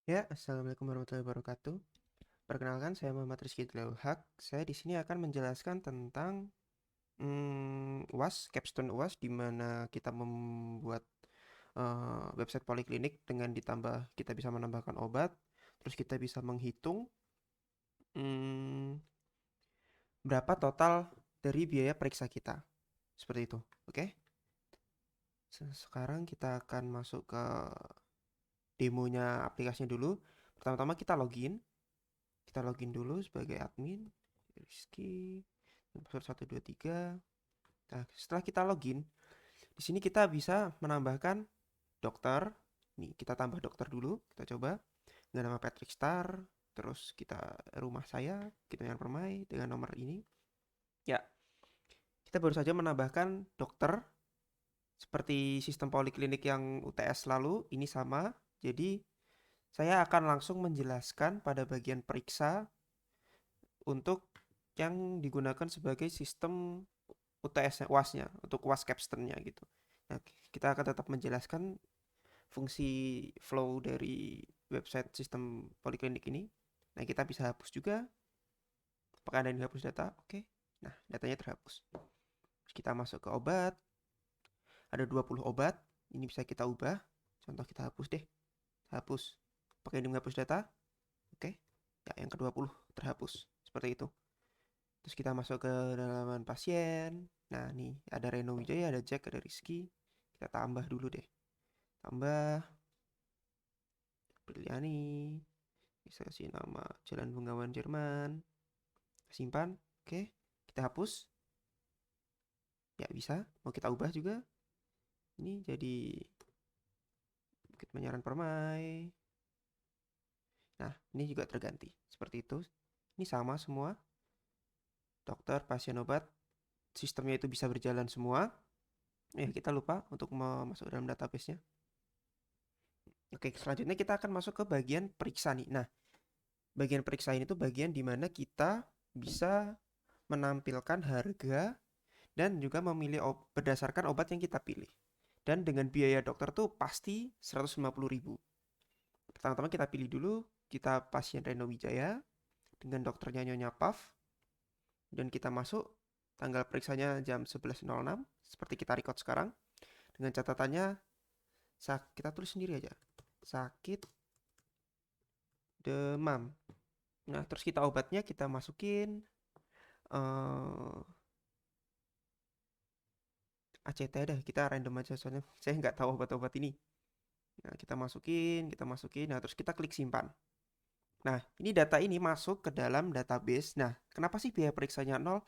Ya, assalamualaikum warahmatullahi wabarakatuh. Perkenalkan, saya Muhammad Rizky Haq. Saya di sini akan menjelaskan tentang UAS, Capstone UAS, di mana kita membuat website poliklinik dengan ditambah kita bisa menambahkan obat, terus kita bisa menghitung mm, berapa total dari biaya periksa kita. Seperti itu, oke? Sekarang kita akan masuk ke demonya aplikasinya dulu. Pertama-tama kita login. Kita login dulu sebagai admin. Rizky, password 123. Nah, setelah kita login, di sini kita bisa menambahkan dokter. Nih, kita tambah dokter dulu. Kita coba dengan nama Patrick Star. Terus kita rumah saya, kita yang Permai dengan nomor ini. Ya, kita baru saja menambahkan dokter seperti sistem poliklinik yang UTS lalu. Ini sama. Jadi, saya akan langsung menjelaskan pada bagian periksa untuk yang digunakan sebagai sistem UTS-nya, UAS-nya, untuk UAS Capstone-nya gitu. Nah, kita akan tetap menjelaskan fungsi flow dari website sistem poliklinik ini. Nah, kita bisa hapus juga. Apakah ada yang dihapus data? Oke. Nah, datanya terhapus. Terus kita masuk ke obat. Ada 20 obat. Ini bisa kita ubah. Contoh kita hapus deh. Hapus. Pakai ini menghapus data. Oke. Ya, yang ke-20 terhapus. Seperti itu. Terus kita masuk ke dalaman pasien. Nah, nih ada Reno Wijaya, ada Jack, ada Rizky. Kita tambah dulu deh. Tambah Briliani. Bisa kasih nama Jalan Bengawan Jerman. Simpan. Oke. Kita hapus. Ya bisa. Mau kita ubah juga. Ini jadi Bukit Menyaran Permai. Nah, ini juga terganti. Seperti itu. Ini sama semua. Dokter, pasien, obat. Sistemnya itu bisa berjalan semua. Kita lupa untuk masuk dalam database-nya. Oke, selanjutnya kita akan masuk ke bagian periksa nih. Nah, bagian periksa ini tuh bagian di mana kita bisa menampilkan harga dan juga memilih berdasarkan obat yang kita pilih. Dan dengan biaya dokter tuh pasti 150.000. Pertama-tama kita pilih dulu, kita pasien Reno Wijaya dengan dokternya Nyonya Paf. Dan kita masuk, tanggal periksanya jam 11.06, seperti kita record sekarang. Dengan catatannya, kita tulis sendiri aja. Sakit demam. Nah, terus kita obatnya kita masukin eh ACT dah, kita random aja soalnya saya nggak tahu obat-obat ini. Nah, kita masukin, nah terus kita klik simpan. Nah, ini data ini masuk ke dalam database. Nah, kenapa sih biaya periksanya nol?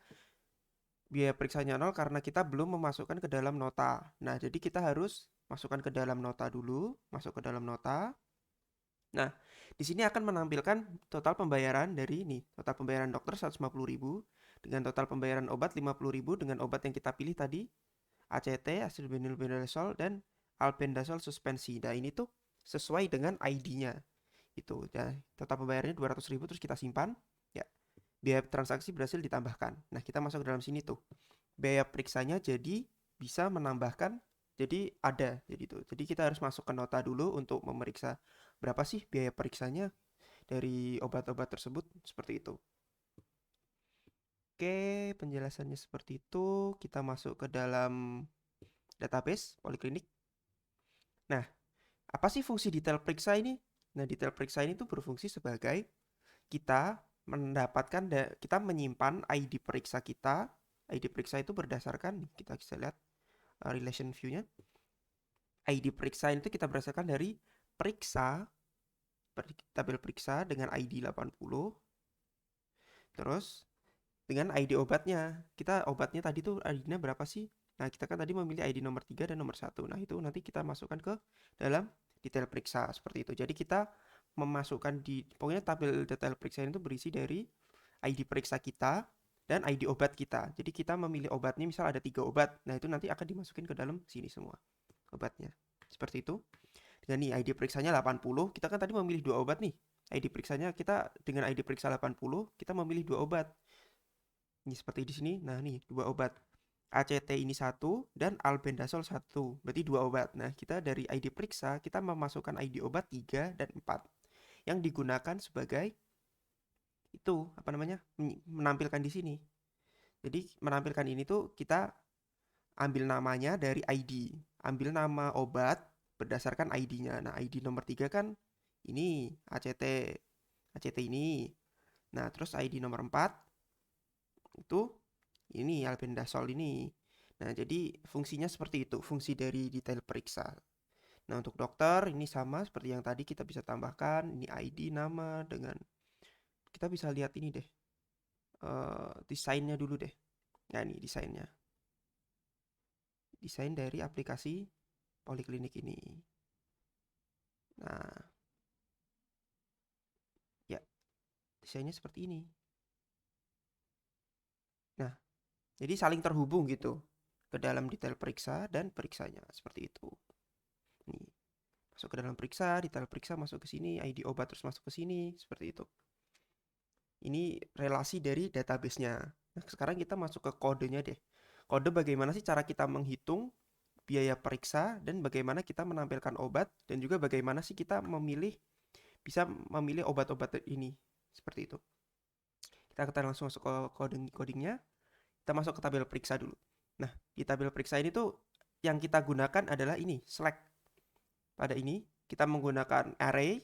Biaya periksanya nol karena kita belum memasukkan ke dalam nota. Nah, jadi kita harus masukkan ke dalam nota dulu, masuk ke dalam nota. Nah, di sini akan menampilkan total pembayaran dari ini. Total pembayaran dokter 150.000 dengan total pembayaran obat 50.000 dengan obat yang kita pilih tadi ACT, acetylbenilbendazole, dan albendazole suspensi. Nah, ini tuh sesuai dengan ID-nya. Itu. Nah, total pembayarannya 200.000 terus kita simpan. Ya, biaya transaksi berhasil ditambahkan. Nah, kita masuk ke dalam sini tuh. Biaya periksanya jadi bisa menambahkan jadi ada jadi itu. Jadi kita harus masuk ke nota dulu untuk memeriksa berapa sih biaya periksanya dari obat-obat tersebut seperti itu. Oke, penjelasannya seperti itu. Kita masuk ke dalam database poliklinik. Nah, apa sih fungsi detail periksa ini? Nah, detail periksa ini tuh berfungsi sebagai kita mendapatkan kita menyimpan ID periksa kita. ID periksa itu berdasarkan kita bisa lihat relation view-nya. ID periksa itu kita berdasarkan dari periksa tabel periksa dengan ID 80. Terus dengan ID obatnya. Kita obatnya tadi tuh ID-nya berapa sih? Nah, kita kan tadi memilih ID nomor 3 dan nomor 1. Nah, itu nanti kita masukkan ke dalam detail periksa seperti itu. Jadi kita memasukkan pokoknya tabel detail periksa itu berisi dari ID periksa kita dan ID obat kita. Jadi kita memilih obatnya misal ada 3 obat. Nah, itu nanti akan dimasukin ke dalam sini semua obatnya. Seperti itu. Dan nih ID periksanya 80, kita kan tadi memilih 2 obat nih. ID periksanya kita dengan ID periksa 80, kita memilih 2 obat. Ini seperti di sini. Nah, nih 2 obat. ACT ini 1 dan albendazole 1. Berarti 2 obat. Nah, kita dari ID periksa kita memasukkan ID obat 3 dan 4. yang digunakan sebagai itu apa namanya menampilkan di sini. Jadi menampilkan ini tuh kita ambil namanya dari ID, ambil nama obat berdasarkan ID-nya. Nah, ID nomor 3 kan ini ACT ini. Nah, terus ID nomor 4 itu ini albendazole ini. Nah, jadi fungsinya seperti itu, fungsi dari detail periksa. Nah, untuk dokter ini sama seperti yang tadi kita bisa tambahkan ini ID nama dengan kita bisa lihat ini deh. Desainnya dulu deh. Nah, ini desainnya. Desain dari aplikasi Poliklinik ini. Nah, ya, desainnya seperti ini. Nah, jadi saling terhubung gitu ke dalam detail periksa dan periksanya seperti itu. Nih, masuk ke dalam periksa, detail periksa masuk ke sini, ID obat terus masuk ke sini, seperti itu. Ini relasi dari database-nya. Nah, sekarang kita masuk ke kodenya deh. Kode bagaimana sih cara kita menghitung biaya periksa dan bagaimana kita menampilkan obat dan juga bagaimana sih kita bisa memilih obat-obat ini. Seperti itu. Kita langsung masuk ke codingnya. Kita masuk ke tabel periksa dulu. Nah, di tabel periksa ini tuh yang kita gunakan adalah ini, select. Pada ini kita menggunakan array,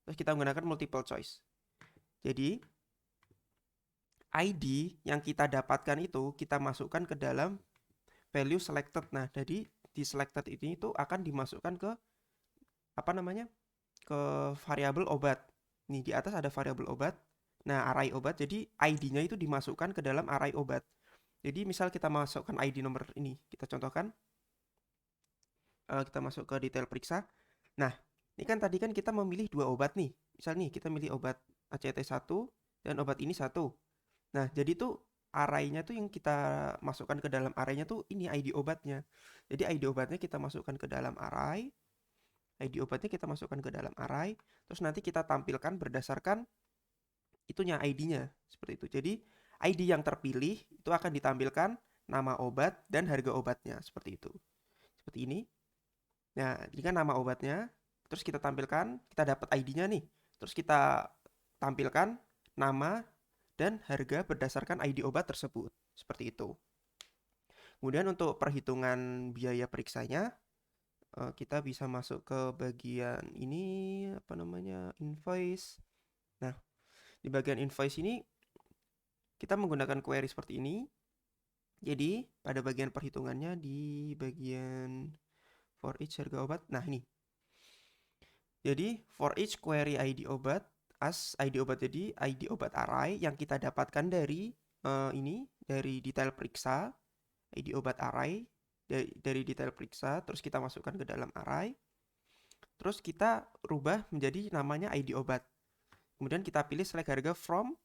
terus kita menggunakan multiple choice. Jadi ID yang kita dapatkan itu kita masukkan ke dalam value selected. Nah, jadi di selected ini itu akan dimasukkan ke apa namanya? Ke variabel obat. Nih di atas ada variabel obat. Nah, array obat. Jadi ID-nya itu dimasukkan ke dalam array obat. Jadi misal kita masukkan ID nomor ini, kita contohkan kita masuk ke detail periksa. Nah, ini kan tadi kan kita memilih 2 obat nih. Misal nih kita milih obat ACT1 dan obat ini 1. Nah, jadi tuh array-nya tuh yang kita masukkan ke dalam array-nya tuh ini ID obatnya. Jadi ID obatnya kita masukkan ke dalam array, ID obatnya kita masukkan ke dalam array, terus nanti kita tampilkan berdasarkan itunya ID-nya seperti itu. Jadi ID yang terpilih itu akan ditampilkan nama obat dan harga obatnya seperti itu. Seperti ini. Nah, ini kan nama obatnya. Terus kita tampilkan, kita dapat ID-nya nih. Terus kita tampilkan nama dan harga berdasarkan ID obat tersebut. Seperti itu. Kemudian untuk perhitungan biaya periksanya, kita bisa masuk ke bagian ini, apa namanya, invoice. Nah, di bagian invoice ini kita menggunakan query seperti ini. Jadi, pada bagian perhitungannya di bagian for each harga obat. Nah, ini. Jadi, for each query ID obat, as ID obat jadi ID obat array yang kita dapatkan dari dari detail periksa, ID obat array dari detail periksa, terus kita masukkan ke dalam array. Terus kita rubah menjadi namanya ID obat. Kemudian kita pilih select harga from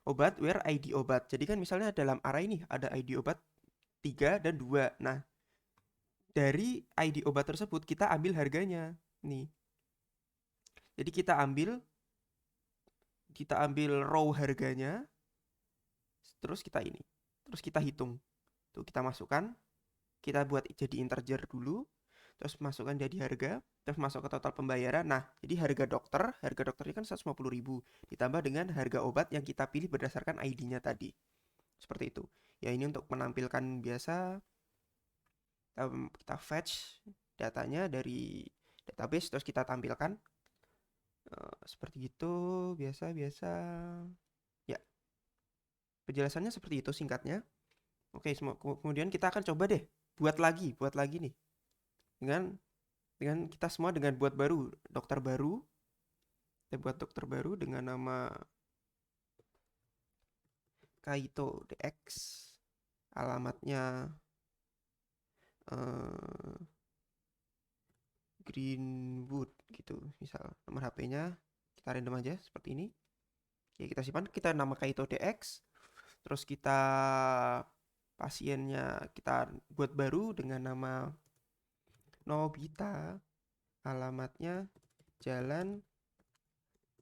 obat where ID obat. Jadi kan misalnya dalam array ini ada ID obat 3 dan 2. Nah, dari ID obat tersebut kita ambil harganya. Nih. Jadi kita ambil row harganya, terus kita hitung. Tuh kita masukkan, kita buat jadi integer dulu, terus masukkan jadi harga, terus masuk ke total pembayaran. Nah, jadi harga dokter ini kan 150.000 ditambah dengan harga obat yang kita pilih berdasarkan ID-nya tadi. Seperti itu. Ya ini untuk menampilkan biasa kita fetch datanya dari database terus kita tampilkan seperti itu biasa-biasa. Ya, penjelasannya seperti itu singkatnya. Oke, kemudian kita akan coba deh buat lagi nih dengan kita semua dengan buat baru dokter baru. Kita buat dokter baru dengan nama Kaito DX, alamatnya Greenwood gitu, misal nomor HP-nya kita random aja seperti ini. Ya kita simpan, kita nama Kaito DX, terus kita pasiennya kita buat baru dengan nama Nobita, alamatnya Jalan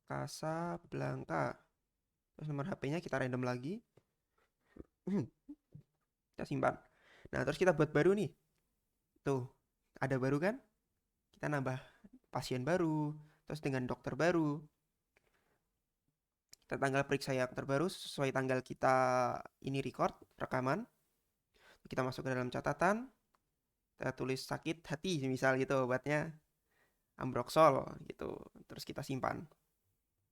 Casablanca, terus nomor HP-nya kita random lagi. Kita simpan. Nah terus kita buat baru nih, tuh ada baru kan, kita nambah pasien baru, terus dengan dokter baru. Kita tanggal periksa yang terbaru sesuai tanggal kita ini record, rekaman. Kita masuk ke dalam catatan, kita tulis sakit hati misal gitu obatnya, Ambroxol gitu. Terus kita simpan.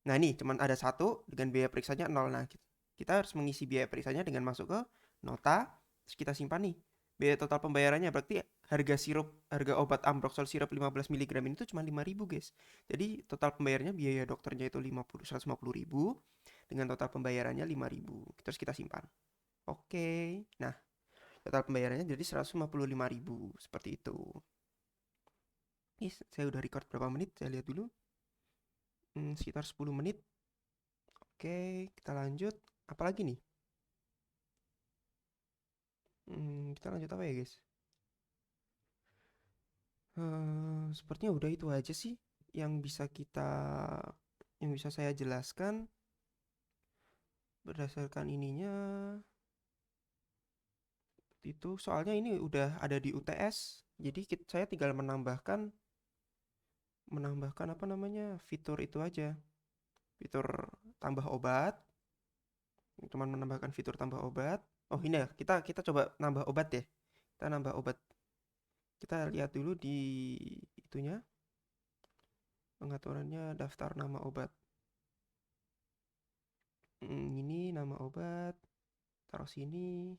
Nah ini cuman ada satu dengan biaya periksanya 0. Nah kita harus mengisi biaya periksanya dengan masuk ke nota, terus kita simpan nih. Biaya total pembayarannya berarti harga obat Ambroxol sirup 15 mg ini tuh cuma 5.000 guys. Jadi total pembayarannya biaya dokternya itu 150.000 dengan total pembayarannya 5.000. Terus kita simpan. Oke. Nah, total pembayarannya jadi 155.000 seperti itu. Ini saya udah record berapa menit? Saya lihat dulu. Sekitar 10 menit. Oke, kita lanjut. Apalagi nih? Kita lanjut apa ya guys? Sepertinya udah itu aja sih yang bisa saya jelaskan berdasarkan ininya itu. Soalnya ini udah ada di UTS, jadi saya tinggal menambahkan apa namanya fitur itu aja, fitur tambah obat. Cuman menambahkan fitur tambah obat. Oh ini ya, kita coba nambah obat ya. Kita nambah obat. Kita lihat dulu di itunya, pengaturannya daftar nama obat. Ini nama obat, taruh sini.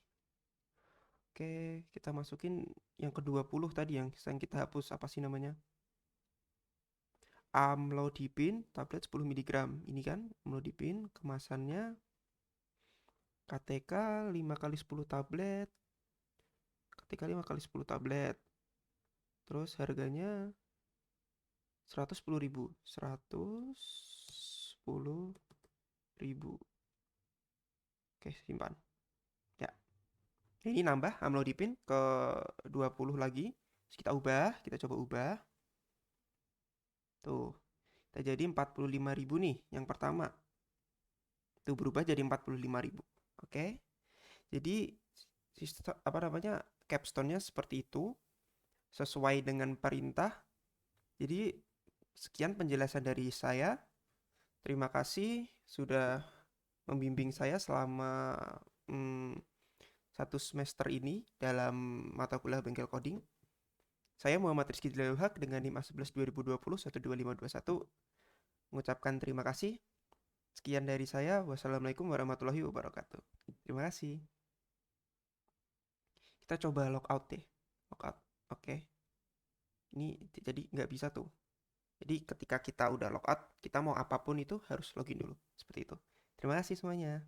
Oke, kita masukin yang ke-20 tadi yang kita hapus, apa sih namanya? Amlodipine tablet 10 mg. Ini kan amlodipine kemasannya KTK 5 kali 10 tablet. KTK 5 kali 10 tablet. Terus harganya 110.000. 110.000. Oke, simpan. Ya. Ini nambah amlodipine ke 20 lagi. Terus kita coba ubah. Tuh, kita jadi 45.000 nih yang pertama. Tuh berubah jadi 45.000. Oke. Jadi apa namanya? Capstone-nya seperti itu sesuai dengan perintah. Jadi sekian penjelasan dari saya. Terima kasih sudah membimbing saya selama 1 semester ini dalam mata kuliah Bengkel Coding. Saya Muhammad Rizky Dilaluhak dengan NIM A11 2020 12521 mengucapkan terima kasih. Sekian dari saya. Wassalamualaikum warahmatullahi wabarakatuh. Terima kasih. Kita coba logout deh. Logout. Oke. Ini jadi nggak bisa tuh. Jadi ketika kita udah logout, kita mau apapun itu harus login dulu. Seperti itu. Terima kasih semuanya.